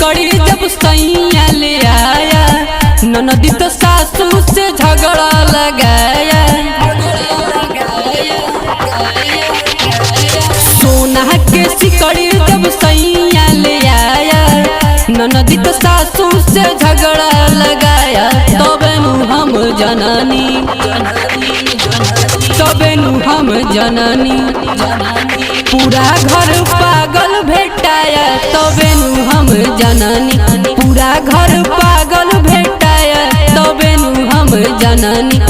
सिकड़ी जब सैया ले आया, ननदी तो सासू से झगड़ा लगाया। सोना के सिकड़ी जब सैया ले आया, ननदी तो सासू से झगड़ा लगाया। तबे नु हम जननी, तबे नु हम जननी, पूरा घर पागल भेटाया। तबे नु हम जननी, पूरा घर पागल भेटाया। तबे नु हम जननी।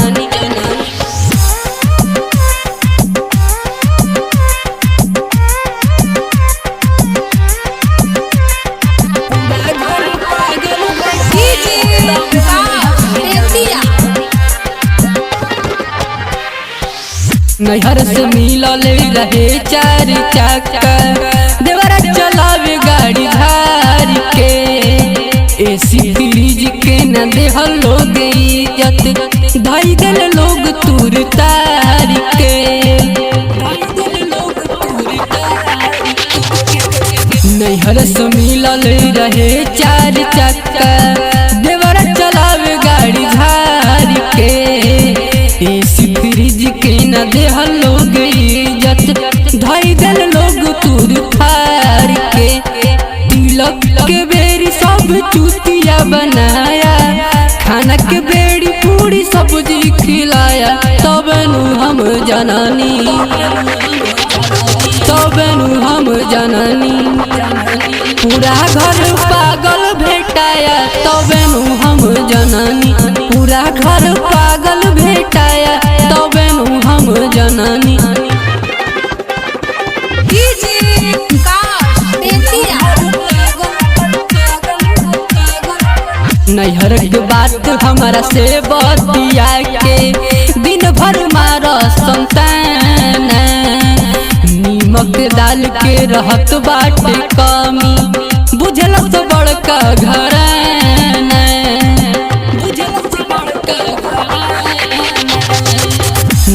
नैहर से मिलल रहे 4 चक्का, देवरा चलावे गाड़ी धार के। एसी फ्रिज के न देहल लोग इज्जत, धई दिल लोग तुर तार के। नैहर से मिलल रहे 4 चक्का, देवरा चलावे गाड़ी धार के। एसी फ्रिज के न देहल लोग इज्जत, धई दिल लोग तुर थार के। तिलक के बेरी सब चूतिया बनाया, खाना के बेरी पूरी सब्जी खिलाया। तबे नु हम जननी, तबे नु हम जननी, पूरा घर पागल भेटाया। तबे नु हम जननी, पूरा घर पागल भेटाया। तबे नु हम जननी। नैहर के बात हमारा से बतिया के, दिन भर मारा संतान। नीमक डाल के रहत बाटे कमी, बुझल तो बड़का घराना।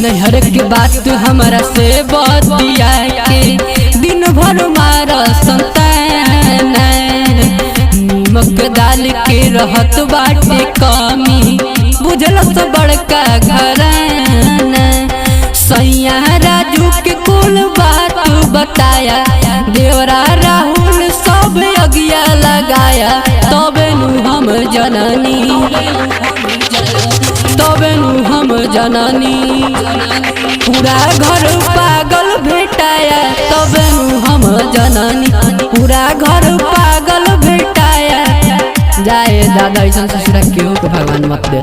नैहर के बात हमारा से बतिया के, दिन भर मारा संतान। नीमक डाल के रहत बाटे कमी, बुझल तो बड़का घराना। सैया राजू के कुल बात बताया, देवरा राहुल सब अगिया लगाया। तबे नु हम जननी, तबे नु हम जननी, पूरा घर पागल भेटाया। तबे नु हम जननी, पूरा घर पागल भेटाया। जाए दादा ऐसा ससुरा केहू को भगवान मत दे।